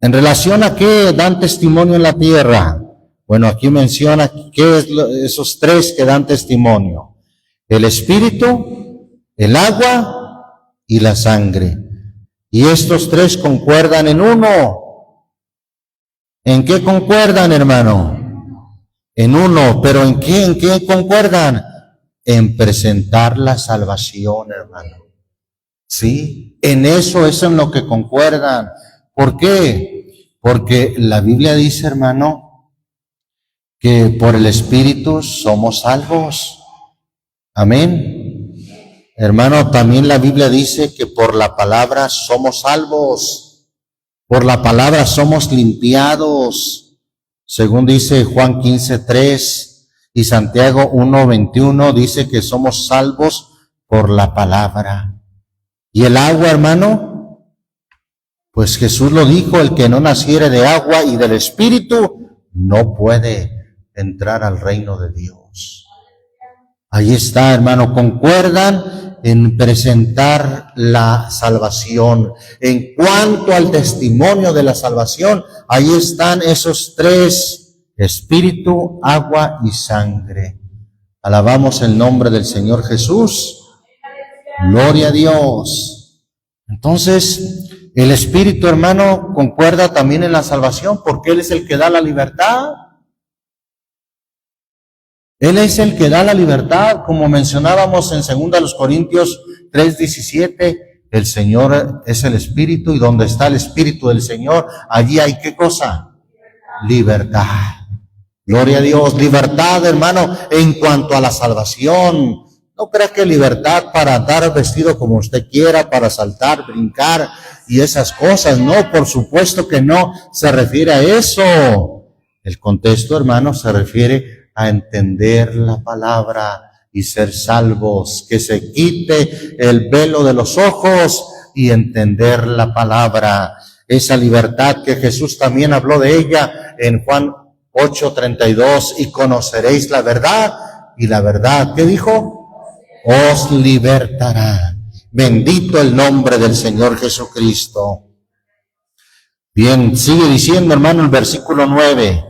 ¿En relación a qué dan testimonio en la tierra? Bueno, aquí menciona qué es esos tres que dan testimonio: el espíritu, el agua y la sangre. Y estos tres concuerdan en uno. ¿En qué concuerdan, hermano? En uno. ¿Pero en qué? ¿En qué concuerdan? En presentar la salvación, hermano. ¿Sí? En eso es en lo que concuerdan. ¿Por qué? Porque la Biblia dice, hermano, que por el Espíritu somos salvos. Amén. Hermano, también la Biblia dice que por la palabra somos salvos. Por la palabra somos limpiados. Según dice Juan 15:3 y Santiago 1:21, dice que somos salvos por la palabra. ¿Y el agua, hermano? Pues Jesús lo dijo: el que no naciere de agua y del Espíritu no puede entrar al reino de Dios. Ahí está, hermano, concuerdan en presentar la salvación. En cuanto al testimonio de la salvación, ahí están esos tres: Espíritu, agua y sangre. Alabamos el nombre del Señor Jesús. Gloria a Dios. Entonces, el Espíritu, hermano, concuerda también en la salvación, porque Él es el que da la libertad. Él es el que da la libertad, como mencionábamos en 2 Corintios 3:17, el Señor es el Espíritu, y donde está el Espíritu del Señor, allí hay ¿qué cosa? Libertad. Gloria a Dios. Libertad, hermano, en cuanto a la salvación. No crea que libertad para andar vestido como usted quiera, para saltar, brincar y esas cosas. No, por supuesto que no se refiere a eso. El contexto, hermano, se refiere a entender la palabra y ser salvos, que se quite el velo de los ojos y entender la palabra. Esa libertad que Jesús también habló de ella en Juan 8:32, y conoceréis la verdad, y la verdad, ¿qué dijo? Os libertará. Bendito el nombre del Señor Jesucristo. Bien, sigue diciendo, hermano, el versículo 9.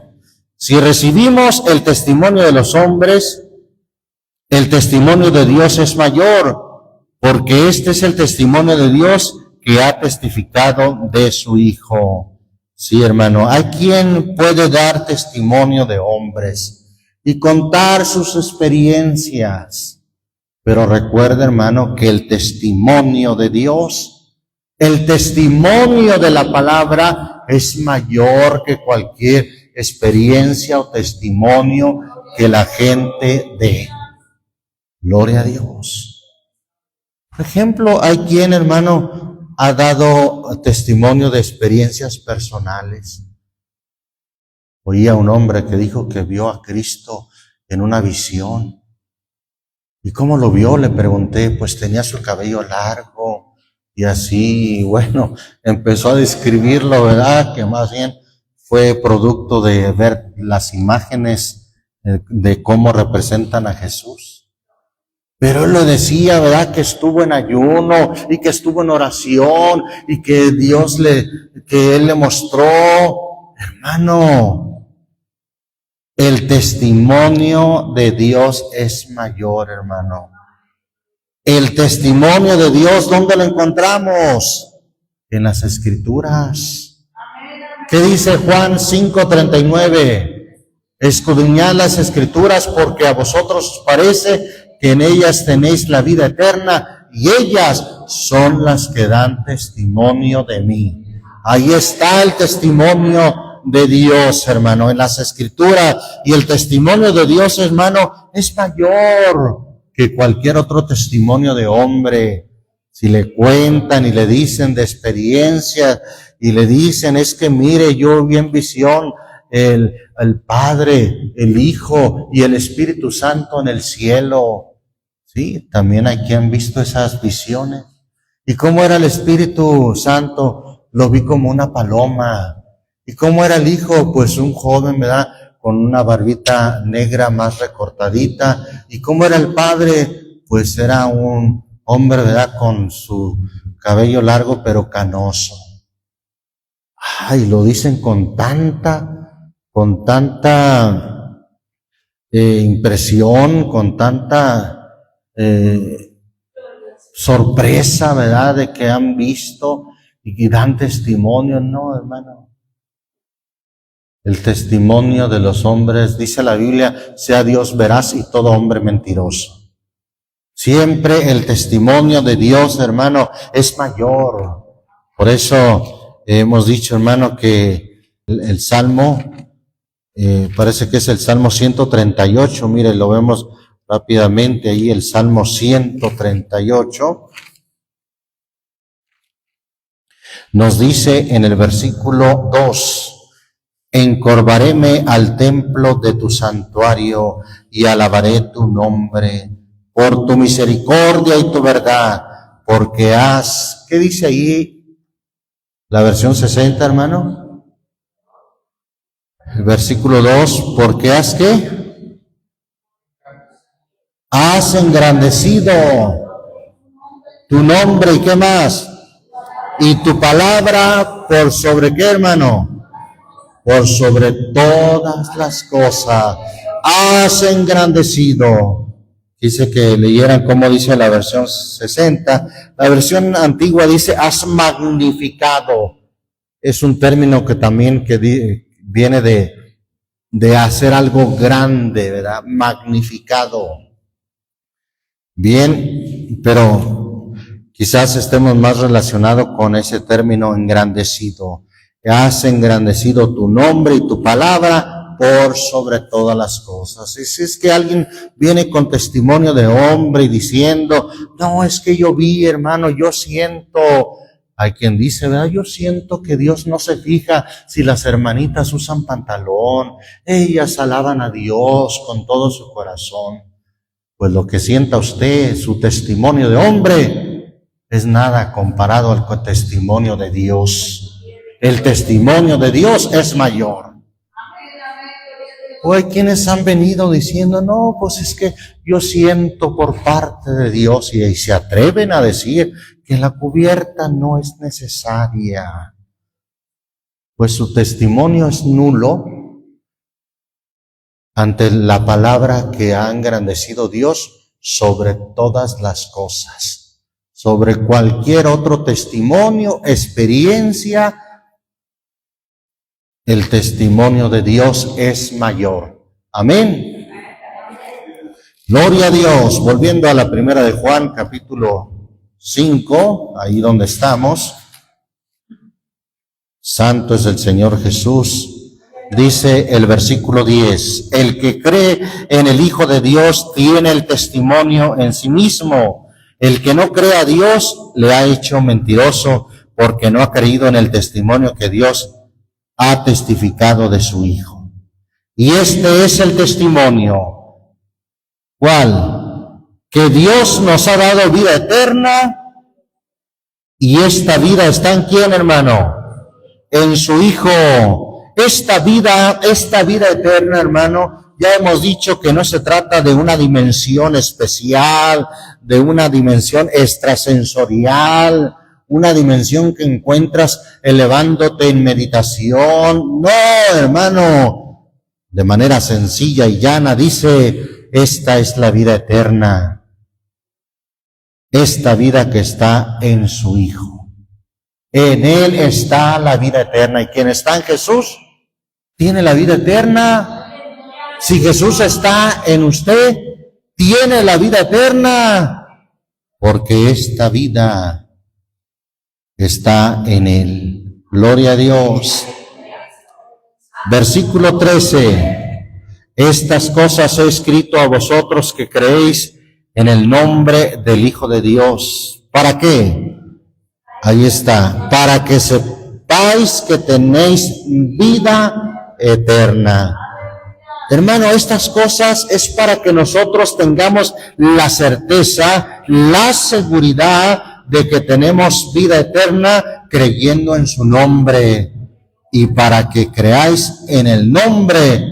Si recibimos el testimonio de los hombres, el testimonio de Dios es mayor, porque este es el testimonio de Dios que ha testificado de su Hijo. Sí, hermano, hay quien puede dar testimonio de hombres y contar sus experiencias. Pero recuerda, hermano, que el testimonio de Dios, el testimonio de la palabra es mayor que cualquier experiencia o testimonio que la gente dé. Gloria a Dios. Por ejemplo, hay quien, hermano, ha dado testimonio de experiencias personales. Oí a un hombre que dijo que vio a Cristo en una visión. ¿Y cómo lo vio? Le pregunté. Pues tenía su cabello largo y así, y bueno, empezó a describirlo, ¿verdad? Que más bien fue producto de ver las imágenes de cómo representan a Jesús. Pero él lo decía, ¿verdad? Que estuvo en ayuno y que estuvo en oración y que él le mostró, hermano. El testimonio de Dios es mayor, hermano. El testimonio de Dios, ¿dónde lo encontramos? En las Escrituras. ¿Qué dice Juan 5:39? Escudriñad las Escrituras, porque a vosotros os parece que en ellas tenéis la vida eterna, y ellas son las que dan testimonio de mí. Ahí está el testimonio de Dios, hermano, en las Escrituras. Y el testimonio de Dios, hermano, es mayor que cualquier otro testimonio de hombre. Si le cuentan y le dicen de experiencia y le dicen, es que mire, yo vi en visión el Padre, el Hijo y el Espíritu Santo en el cielo. Sí, también hay quien visto esas visiones. ¿Y cómo era el Espíritu Santo? Lo vi como una paloma. ¿Y cómo era el Hijo? Pues un joven, ¿verdad? Con una barbita negra más recortadita. ¿Y cómo era el Padre? Pues era un hombre, ¿verdad? Con su cabello largo pero canoso. Ay, lo dicen con tanta impresión, con tanta sorpresa, ¿verdad?, de que han visto y que dan testimonio. No, hermano. El testimonio de los hombres, dice la Biblia, sea Dios veraz y todo hombre mentiroso. Siempre el testimonio de Dios, hermano, es mayor. Por eso hemos dicho, hermano, que el Salmo, parece que es el Salmo 138, mire, lo vemos rápidamente ahí, el Salmo 138. Nos dice en el versículo 2, encorvaréme al templo de tu santuario y alabaré tu nombre por tu misericordia y tu verdad, porque has, ¿qué dice ahí la versión 60, hermano? El versículo 2, porque has, ¿qué? Has engrandecido tu nombre, ¿y qué más? Y tu palabra por sobre, ¿qué, hermano? Por sobre todas las cosas. Has engrandecido. Dice que leyeran cómo dice la versión 60. La versión antigua dice, has magnificado. Es un término que también viene de hacer algo grande, ¿verdad? Magnificado. Bien, pero quizás estemos más relacionados con ese término engrandecido. Has engrandecido tu nombre y tu palabra por sobre todas las cosas. Y si es que alguien viene con testimonio de hombre y diciendo, no, es que yo vi, hermano, yo siento, hay quien dice, ¿verdad? Yo siento que Dios no se fija si las hermanitas usan pantalón, ellas alaban a Dios con todo su corazón. Pues lo que sienta usted, su testimonio de hombre, es nada comparado al testimonio de Dios. El testimonio de Dios es mayor. O hay quienes han venido diciendo, no, pues es que yo siento por parte de Dios, y se atreven a decir que la cubierta no es necesaria. Pues su testimonio es nulo ante la palabra que ha engrandecido Dios sobre todas las cosas, sobre cualquier otro testimonio, experiencia. El testimonio de Dios es mayor. Amén. Gloria a Dios. Volviendo a la primera de Juan, capítulo 5, ahí donde estamos. Santo es el Señor Jesús. Dice el versículo 10, el que cree en el Hijo de Dios tiene el testimonio en sí mismo. El que no cree a Dios le ha hecho mentiroso, porque no ha creído en el testimonio que Dios ha testificado de su Hijo. Y este es el testimonio. ¿Cuál? Que Dios nos ha dado vida eterna, y esta vida está ¿en quién, hermano? En su Hijo. Esta vida eterna, hermano, ya hemos dicho que no se trata de una dimensión especial, de una dimensión extrasensorial, una dimensión que encuentras elevándote en meditación. No, hermano, de manera sencilla y llana dice, esta es la vida eterna, esta vida que está en su Hijo. En Él está la vida eterna, y quien está en Jesús tiene la vida eterna. Si Jesús está en usted, tiene la vida eterna, porque esta vida está en Él. Gloria a Dios. Versículo 13. Estas cosas he escrito a vosotros que creéis en el nombre del Hijo de Dios. ¿Para qué? Ahí está. Para que sepáis que tenéis vida eterna. Hermano, estas cosas es para que nosotros tengamos la certeza, la seguridad de que tenemos vida eterna creyendo en su nombre, y para que creáis en el nombre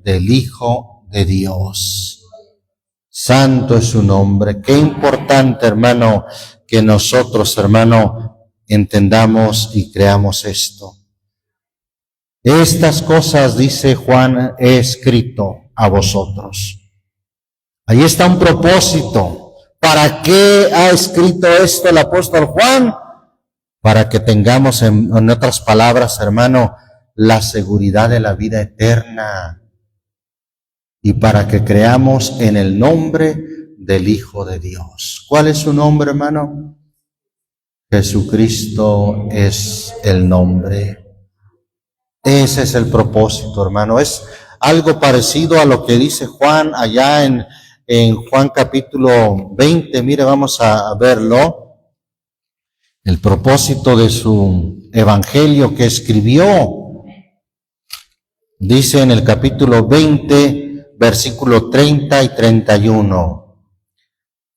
del Hijo de Dios. Santo es su nombre. Qué importante, hermano, que nosotros, hermano, entendamos y creamos esto. Estas cosas, dice Juan, he escrito a vosotros. Ahí está un propósito. ¿Para qué ha escrito esto el apóstol Juan? Para que tengamos, en otras palabras, hermano, la seguridad de la vida eterna. Y para que creamos en el nombre del Hijo de Dios. ¿Cuál es su nombre, hermano? Jesucristo es el nombre. Ese es el propósito, hermano. Es algo parecido a lo que dice Juan allá en Juan capítulo 20. Mire, vamos a verlo. El propósito de su evangelio que escribió. Dice en el capítulo 20, versículo 30 y 31.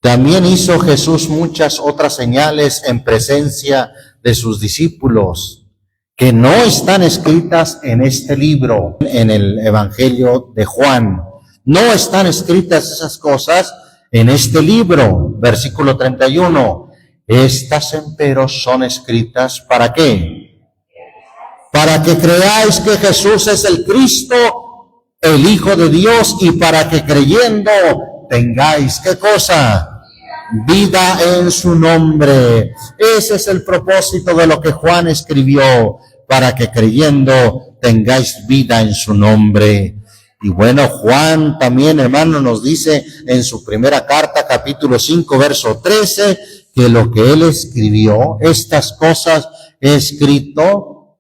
También hizo Jesús muchas otras señales en presencia de sus discípulos, que no están escritas en este libro, en el Evangelio de Juan. No están escritas esas cosas en este libro. Versículo 31. Estas, empero, son escritas ¿para qué? Para que creáis que Jesús es el Cristo, el Hijo de Dios, y para que creyendo tengáis, ¿qué cosa? Vida en su nombre. Ese es el propósito de lo que Juan escribió, para que creyendo tengáis vida en su nombre. Y bueno, Juan también, hermano, nos dice en su primera carta, capítulo 5, verso 13, que lo que él escribió, estas cosas he escrito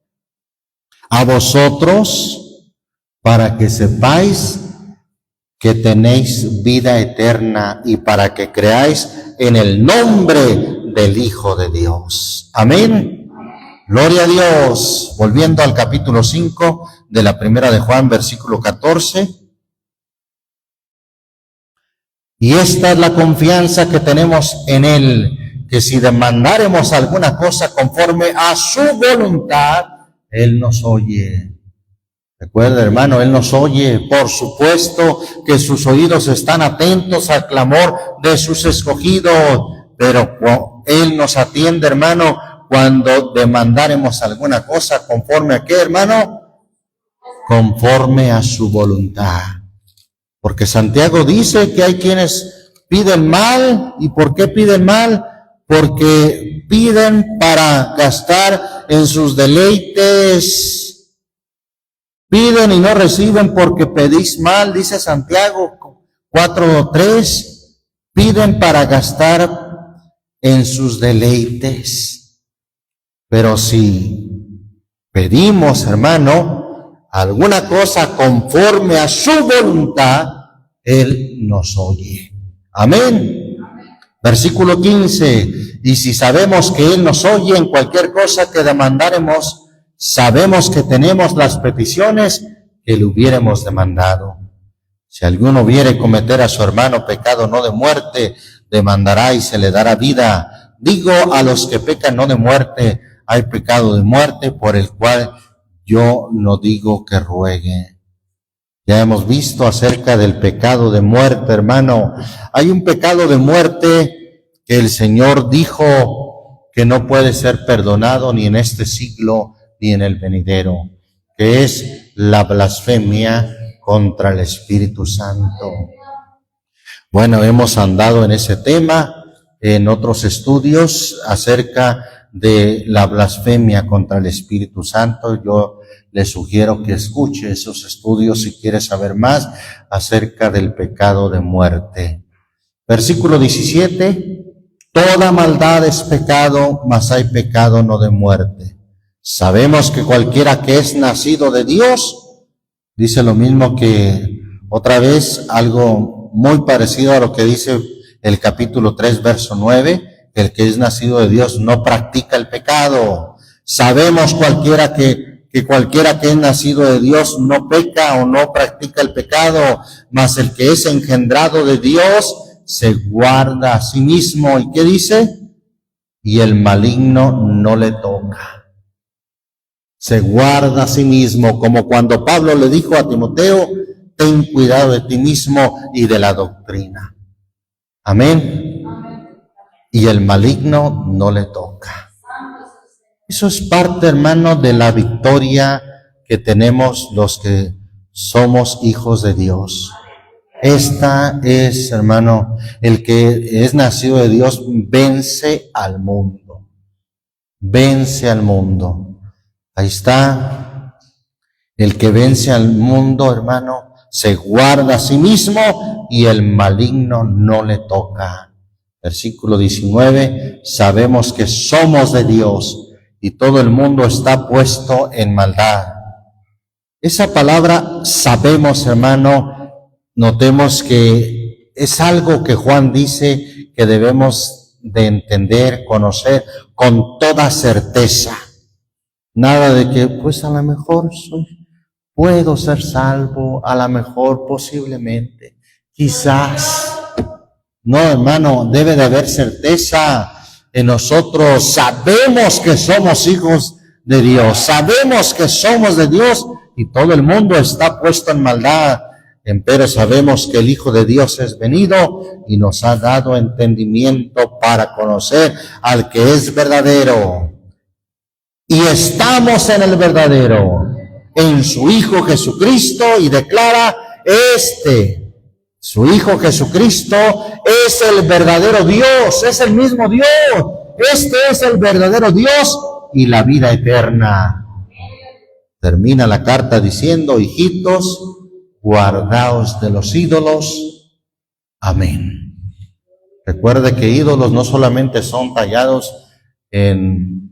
a vosotros para que sepáis que tenéis vida eterna y para que creáis en el nombre del Hijo de Dios. Amén. Gloria a Dios. Volviendo al capítulo 5 de la primera de Juan, versículo 14. Y esta es la confianza que tenemos en Él, que si demandáremos alguna cosa conforme a su voluntad, Él nos oye. Recuerda, hermano, Él nos oye. Por supuesto que sus oídos están atentos al clamor de sus escogidos, pero Él nos atiende, hermano, cuando demandáremos alguna cosa conforme a qué, hermano, conforme a su voluntad. Porque Santiago dice que hay quienes piden mal. ¿Y por qué piden mal? Porque piden para gastar en sus deleites. Piden y no reciben porque pedís mal, dice Santiago 4:3. Piden para gastar en sus deleites. Pero si pedimos, hermano, alguna cosa conforme a su voluntad, Él nos oye. Amén. Versículo 15. Y si sabemos que Él nos oye en cualquier cosa que demandáremos, sabemos que tenemos las peticiones que le hubiéramos demandado. Si alguno viere cometer a su hermano pecado no de muerte, demandará y se le dará vida. Digo a los que pecan no de muerte, hay pecado de muerte por el cual yo no digo que ruegue. Ya hemos visto acerca del pecado de muerte, hermano. Hay un pecado de muerte que el Señor dijo que no puede ser perdonado ni en este siglo ni en el venidero, que es la blasfemia contra el Espíritu Santo. Bueno, hemos andado en ese tema en otros estudios acerca de la blasfemia contra el Espíritu Santo. Yo le sugiero que escuche esos estudios si quiere saber más acerca del pecado de muerte. Versículo 17. Toda maldad es pecado, mas hay pecado no de muerte. Sabemos que cualquiera que es nacido de Dios, dice lo mismo que otra vez, algo muy parecido a lo que dice el capítulo 3, verso 9, que el que es nacido de Dios no practica el pecado. Sabemos que cualquiera que es nacido de Dios no peca o no practica el pecado, mas el que es engendrado de Dios se guarda a sí mismo. ¿Y qué dice? Y el maligno no le toca. Se guarda a sí mismo, como cuando Pablo le dijo a Timoteo, ten cuidado de ti mismo y de la doctrina. Amén. Y el maligno no le toca. Eso es parte, hermano, de la victoria que tenemos los que somos hijos de Dios. Esta es, hermano, el que es nacido de Dios vence al mundo. Vence al mundo. Ahí está. El que vence al mundo, hermano, se guarda a sí mismo y el maligno no le toca. Versículo 19, sabemos que somos de Dios y todo el mundo está puesto en maldad. Esa palabra sabemos, hermano, notemos que es algo que Juan dice que debemos de entender, conocer con toda certeza. Nada de que, pues a lo mejor puedo ser salvo, a lo mejor posiblemente, quizás. No, hermano, debe de haber certeza en nosotros. Sabemos que somos hijos de Dios, sabemos que somos de Dios y todo el mundo está puesto en maldad. Empero sabemos que el Hijo de Dios es venido y nos ha dado entendimiento para conocer al que es verdadero. Y estamos en el verdadero, en su Hijo Jesucristo, y declara, su Hijo Jesucristo es el verdadero Dios, es el mismo Dios. Este es el verdadero Dios y la vida eterna. Termina la carta diciendo, hijitos, guardaos de los ídolos. Amén. Recuerde que ídolos no solamente son tallados en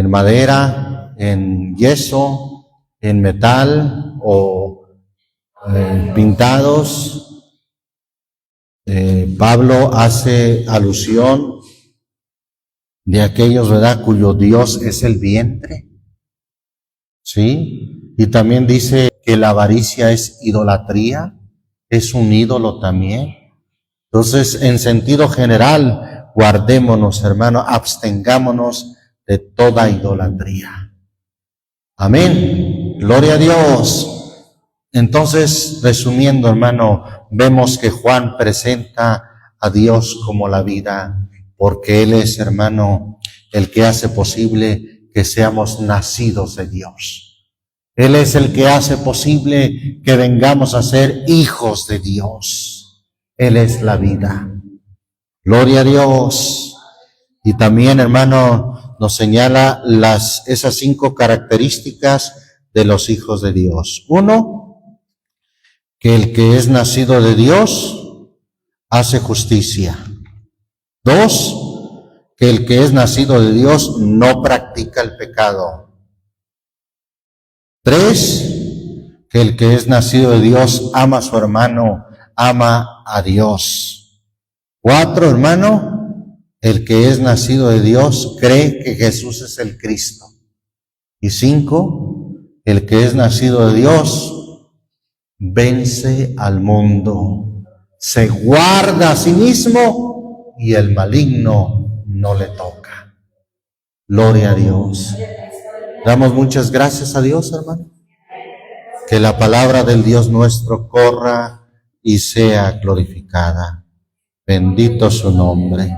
madera, en yeso, en metal o pintados. Pablo hace alusión de aquellos, ¿verdad?, cuyo Dios es el vientre. ¿Sí? Y también dice que la avaricia es idolatría, es un ídolo también. Entonces, en sentido general, guardémonos, hermano, abstengámonos de toda idolatría. Amén. Gloria a Dios. Entonces, resumiendo, hermano, vemos que Juan presenta a Dios como la vida, porque Él es, hermano, el que hace posible que seamos nacidos de Dios. Él es el que hace posible que vengamos a ser hijos de Dios. Él es la vida. Gloria a Dios. Y también, hermano, nos señala esas 5 características de los hijos de Dios. 1, que el que es nacido de Dios hace justicia. 2, que el que es nacido de Dios no practica el pecado. 3, que el que es nacido de Dios ama a su hermano, ama a Dios. 4, hermano, el que es nacido de Dios cree que Jesús es el Cristo. Y 5, el que es nacido de Dios vence al mundo, se guarda a sí mismo y el maligno no le toca. Gloria a Dios. Damos muchas gracias a Dios, hermano. Que la palabra del Dios nuestro corra y sea glorificada. Bendito su nombre.